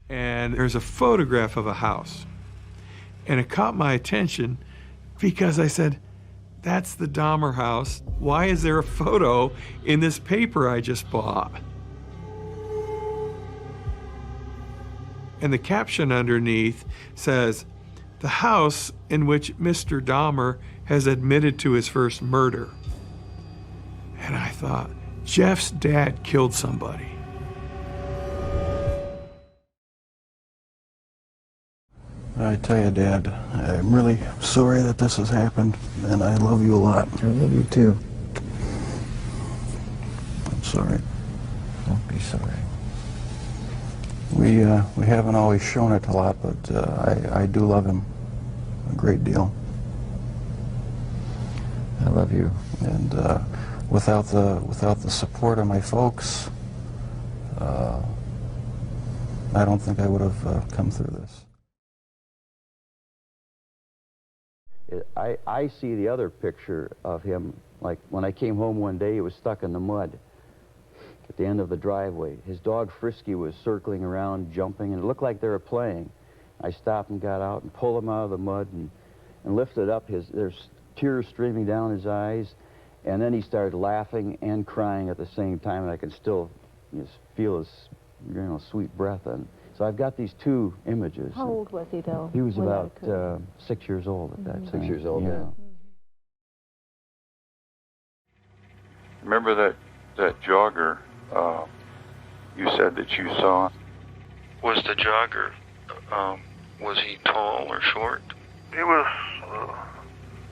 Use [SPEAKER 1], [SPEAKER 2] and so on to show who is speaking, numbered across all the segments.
[SPEAKER 1] and there's a photograph of a house. And it caught my attention because I said, that's the Dahmer house. Why is there a photo in this paper I just bought? And the caption underneath says, the house in which Mr. Dahmer has admitted to his first murder. And I thought, Jeff's dad killed somebody.
[SPEAKER 2] I tell you, Dad, I'm really sorry that this has happened, and I love you a lot.
[SPEAKER 3] I love you too.
[SPEAKER 2] I'm sorry.
[SPEAKER 3] Don't be sorry.
[SPEAKER 2] We haven't always shown it a lot, but I do love him a great deal.
[SPEAKER 3] I love you.
[SPEAKER 2] And without the support of my folks, I don't think I would have come through this.
[SPEAKER 4] I see the other picture of him, like when I came home one day, he was stuck in the mud at the end of the driveway. His dog Frisky was circling around, jumping, and it looked like they were playing. I stopped and got out and pulled him out of the mud and lifted up there's tears streaming down his eyes, and then he started laughing and crying at the same time, and I could still just feel his, sweet breath. And so I've got these two images.
[SPEAKER 5] How old was he, though?
[SPEAKER 4] He was about 6 years old at that time.
[SPEAKER 6] 6 years old,
[SPEAKER 4] yeah.
[SPEAKER 7] Remember that jogger you said that you saw? Was the jogger, was he tall or short?
[SPEAKER 8] He was,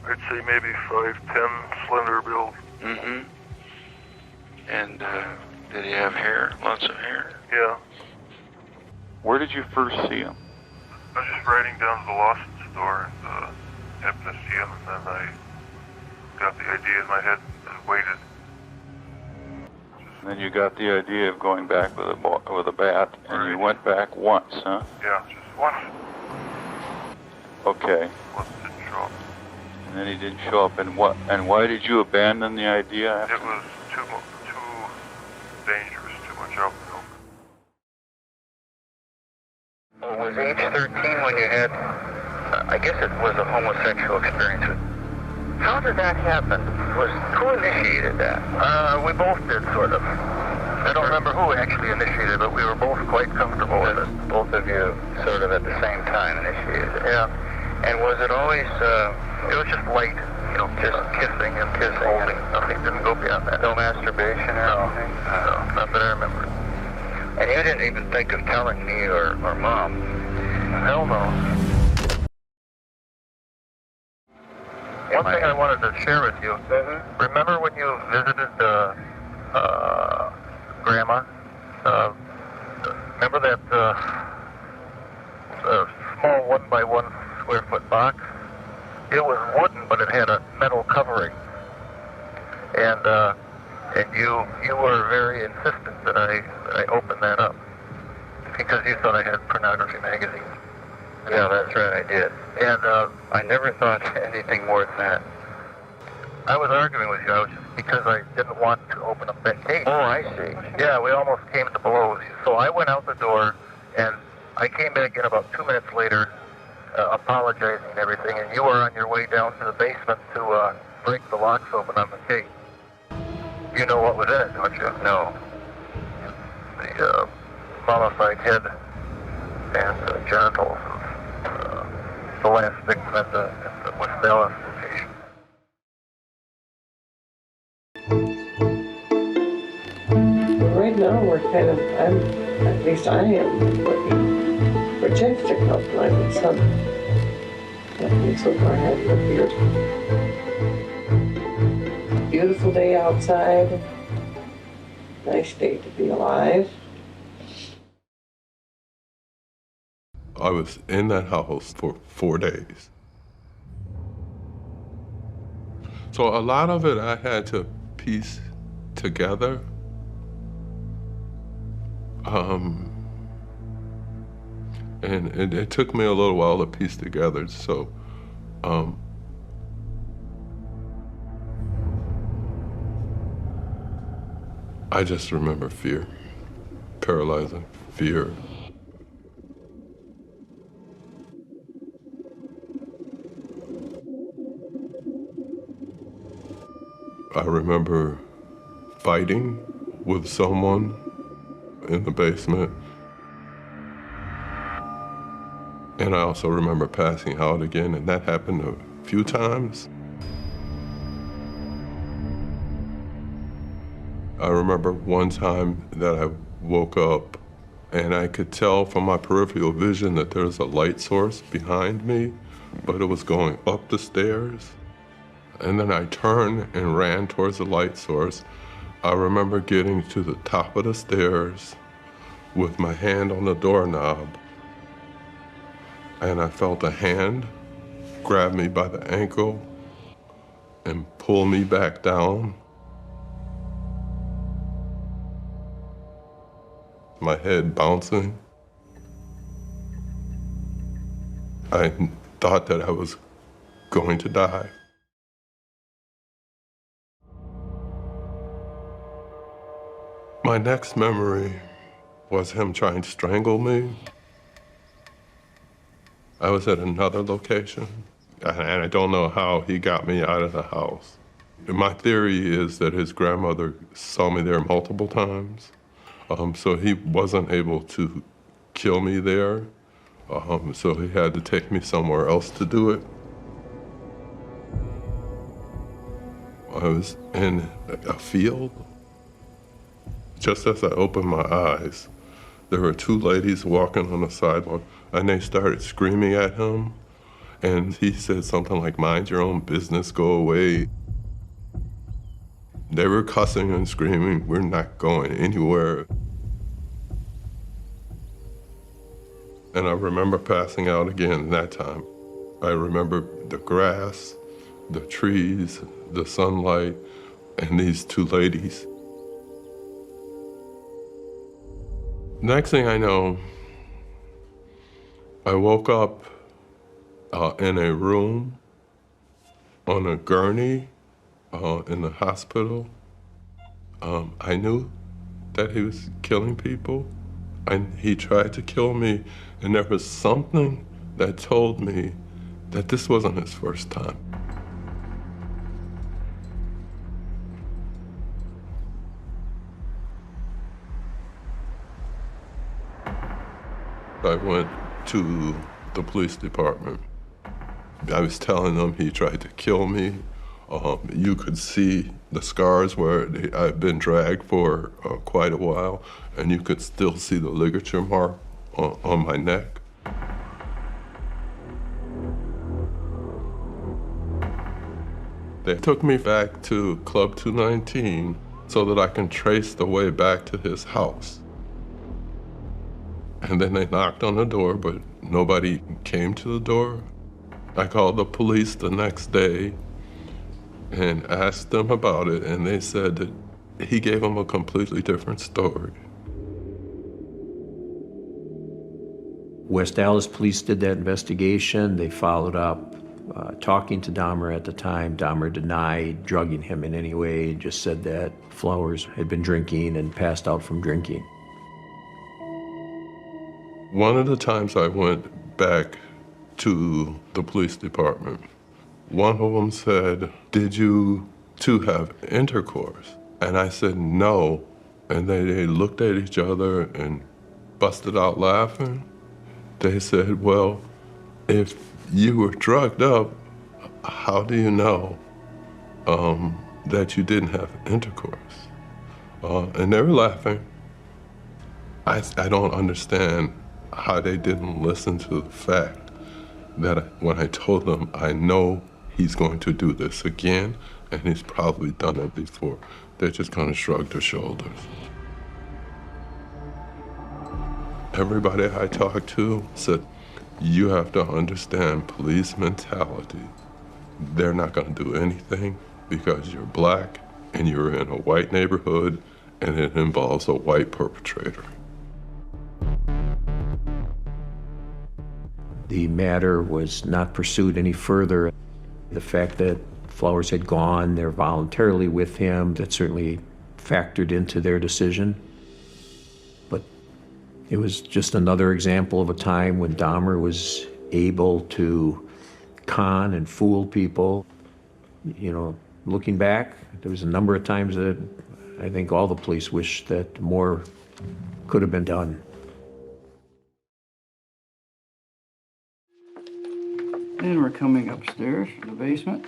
[SPEAKER 8] I'd say maybe 5'10", slender build.
[SPEAKER 7] Mm-hmm. And did he have hair? Lots of hair?
[SPEAKER 8] Yeah.
[SPEAKER 7] Where did you first see him?
[SPEAKER 8] I was just riding down to the Lawson store and happened to see him, and then I got the idea in my head and waited.
[SPEAKER 7] And then you got the idea of going back with a bat, and you went back once, huh?
[SPEAKER 8] Yeah, just once.
[SPEAKER 7] Okay.
[SPEAKER 8] Once didn't show up.
[SPEAKER 7] And then he didn't show up, and what? And why did you abandon the idea after?
[SPEAKER 8] It was too dangerous, too much alcohol.
[SPEAKER 9] Was age 13 when you had, I guess it was a homosexual experience? How did that happen? Who initiated that? We both did, sort of. I don't remember who actually initiated it, but we were both quite comfortable with it. Both of you sort of at the same time initiated it? Yeah. And was it always, it was just light, just kissing and holding. Nothing didn't go beyond that. No masturbation or anything? No, not that I remember. And you didn't even think of telling me or Mom? Hell no. One thing I wanted to share with you, remember when you visited Grandma? Remember that small 1-by-1 square foot box? It was wooden, but it had a metal covering. And you were very insistent that I open that up because you thought I had pornography magazines. Yeah, that's right, I did. And I never thought anything more than that. I was arguing with you because I didn't want to open up that case. Oh, I see. Yeah, we almost came to blows. So I went out the door, and I came back in about 2 minutes later, apologizing and everything, and you were on your way down to the basement to break the locks open on the case. You know what was in it, don't you? No. The mummified head and genitals of the last victim at the Westdale institution.
[SPEAKER 10] Right now, we're kind of, at least I am working for Jeff to come play with some. That so far has appeared. Beautiful day outside. Nice day to be alive.
[SPEAKER 11] I was in that house for 4 days. So a lot of it I had to piece together. And it took me a little while to piece together, so I just remember fear, paralyzing fear. I remember fighting with someone in the basement. And I also remember passing out again, and that happened a few times. I remember one time that I woke up and I could tell from my peripheral vision that there was a light source behind me, but it was going up the stairs. And then I turned and ran towards the light source. I remember getting to the top of the stairs with my hand on the doorknob, and I felt a hand grab me by the ankle and pull me back down. My head bouncing. I thought that I was going to die. My next memory was him trying to strangle me. I was at another location, and I don't know how he got me out of the house. My theory is that his grandmother saw me there multiple times, so he wasn't able to kill me there, so he had to take me somewhere else to do it. I was in a field. Just as I opened my eyes, there were two ladies walking on the sidewalk, and they started screaming at him. And he said something like, "Mind your own business, go away." They were cussing and screaming, "We're not going anywhere." And I remember passing out again that time. I remember the grass, the trees, the sunlight, and these two ladies. Next thing I know, I woke up in a room on a gurney in the hospital. I knew that he was killing people, and he tried to kill me, and there was something that told me that this wasn't his first time. I went to the police department. I was telling them he tried to kill me. You could see the scars where I've been dragged for quite a while, and you could still see the ligature mark on my neck. They took me back to Club 219 so that I can trace the way back to his house. And then they knocked on the door, but nobody came to the door. I called the police the next day and asked them about it, and they said that he gave them a completely different story.
[SPEAKER 5] West Dallas police did that investigation. They followed up, talking to Dahmer at the time. Dahmer denied drugging him in any way, just said that Flowers had been drinking and passed out from drinking.
[SPEAKER 11] One of the times I went back to the police department, one of them said, "Did you two have intercourse?" And I said, "No." And they looked at each other and busted out laughing. They said, "Well, if you were drugged up, how do you know that you didn't have intercourse?" And they were laughing. I don't understand how they didn't listen to the fact that when I told them, I know he's going to do this again, and he's probably done it before. They just kind of shrugged their shoulders. Everybody I talked to said, you have to understand police mentality. They're not going to do anything because you're black and you're in a white neighborhood and it involves a white perpetrator.
[SPEAKER 5] The matter was not pursued any further. The fact that Flowers had gone there voluntarily with him, that certainly factored into their decision. But it was just another example of a time when Dahmer was able to con and fool people. You know, looking back, there was a number of times that I think all the police wish that more could have been done.
[SPEAKER 6] And we're coming upstairs from the basement.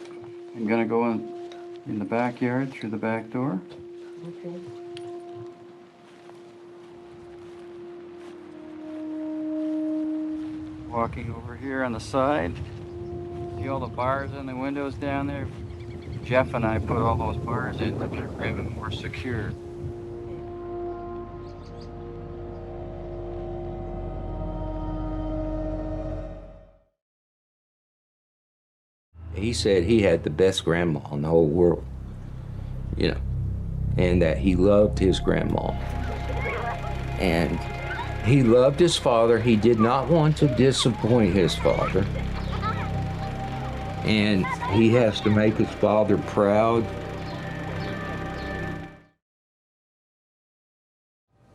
[SPEAKER 6] I'm gonna go in the backyard through the back door.
[SPEAKER 10] Okay.
[SPEAKER 6] Walking over here on the side. See all the bars in the windows down there? Jeff and I put all those bars in to make it more secure.
[SPEAKER 12] He said he had the best grandma in the whole world, you know, and that he loved his grandma. And he loved his father. He did not want to disappoint his father. And he has to make his father proud.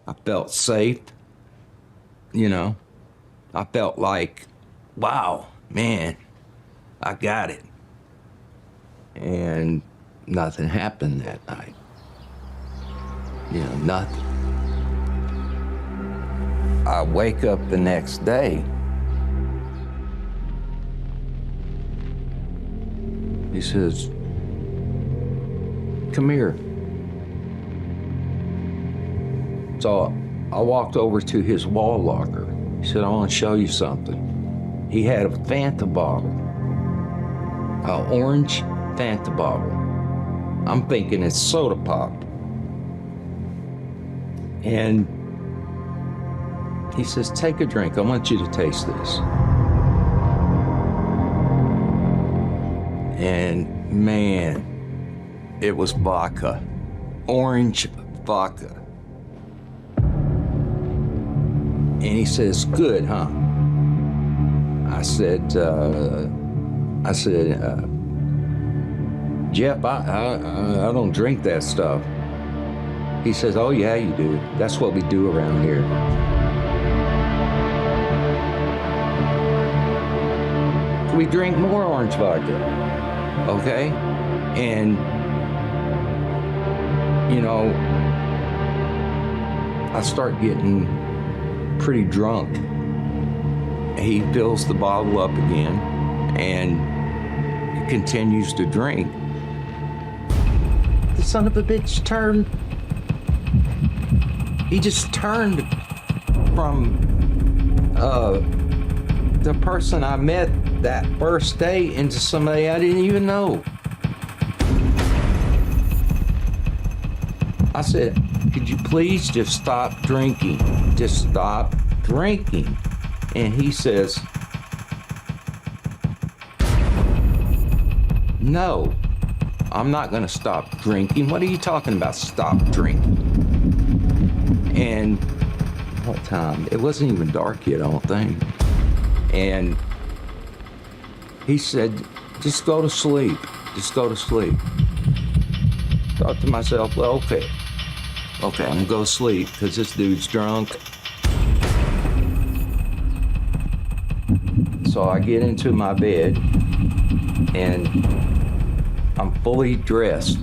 [SPEAKER 12] I felt safe, you know. I felt like, wow, man, I got it. And nothing happened that night. You know, nothing. I wake up the next day. He says, come here. So I walked over to his wall locker. He said, I want to show you something. He had a Fanta bottle, an orange Fanta bottle. I'm thinking it's soda pop. And he says, take a drink. I want you to taste this. And man, it was vodka, orange vodka. And he says, good, huh? I said, Jeff, I don't drink that stuff. He says, oh yeah, you do. That's what we do around here. We drink more orange vodka, okay? And, you know, I start getting pretty drunk. He fills the bottle up again and continues to drink. The son of a bitch turned. He just turned from the person I met that first day into somebody I didn't even know. I said, could you please just stop drinking? Just stop drinking. And he says, no, I'm not gonna stop drinking. What are you talking about, stop drinking? And what time? It wasn't even dark yet, I don't think. And he said, just go to sleep. Just go to sleep. Thought to myself, well, okay, I'm gonna go to sleep because this dude's drunk. So I get into my bed and I'm fully dressed.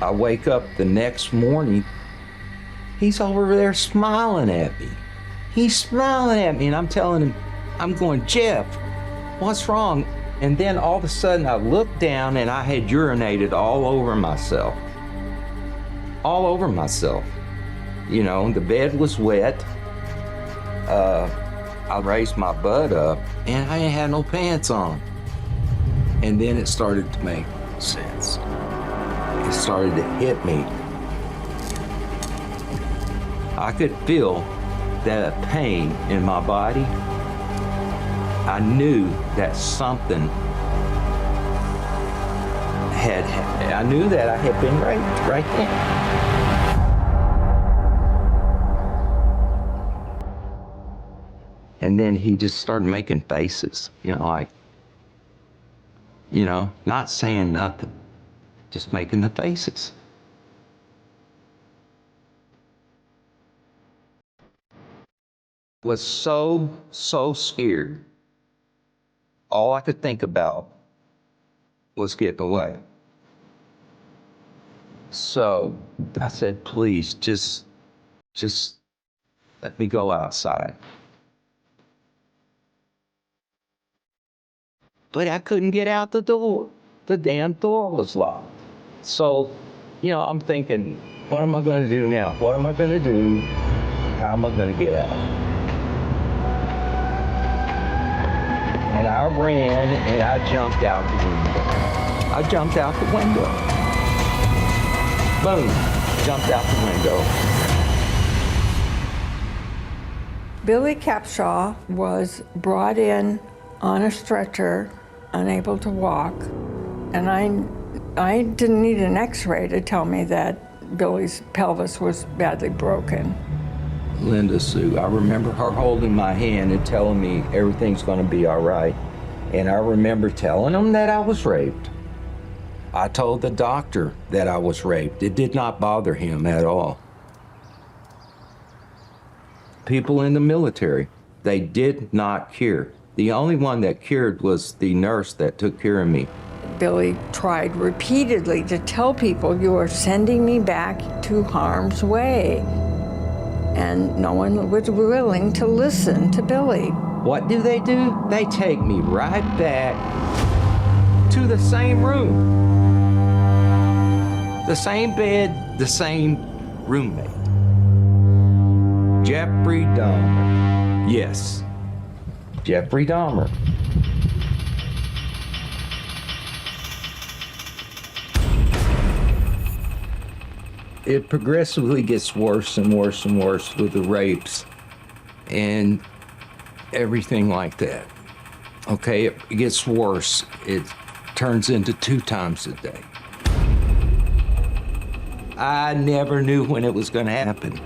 [SPEAKER 12] I wake up the next morning, he's over there smiling at me. He's smiling at me and I'm telling him, I'm going, Jeff, what's wrong? And then all of a sudden I looked down and I had urinated all over myself. All over myself. You know, the bed was wet. I raised my butt up and I ain't had no pants on. And then it started to make sense. It started to hit me. I could feel that pain in my body. I knew that something I knew that I had been raped right there. And then he just started making faces, you know, like, you know, not saying nothing, just making the faces. was so scared. All I could think about was getting away. So I said, please, just let me go outside. But I couldn't get out the door. The damn door was locked. So, I'm thinking, what am I going to do now? What am I going to do? How am I going to get out? And I ran and I jumped out the window. I jumped out the window. Boom, jumped out the window.
[SPEAKER 13] Billy Capshaw was brought in on a stretcher, unable to walk, and I didn't need an x-ray to tell me that Billy's pelvis was badly broken.
[SPEAKER 12] Linda Sue, I remember her holding my hand and telling me everything's gonna be all right. And I remember telling him that I was raped. I told the doctor that I was raped. It did not bother him at all. People in the military, they did not cure. The only one that cured was the nurse that took care of me.
[SPEAKER 13] Billy tried repeatedly to tell people, you are sending me back to harm's way. And no one was willing to listen to Billy.
[SPEAKER 12] What do? They take me right back to the same room. The same bed, the same roommate. Jeffrey Dahmer. Yes, Jeffrey Dahmer. It progressively gets worse and worse and worse with the rapes and everything like that. Okay, it gets worse. It turns into 2 times a day. I never knew when it was going to happen.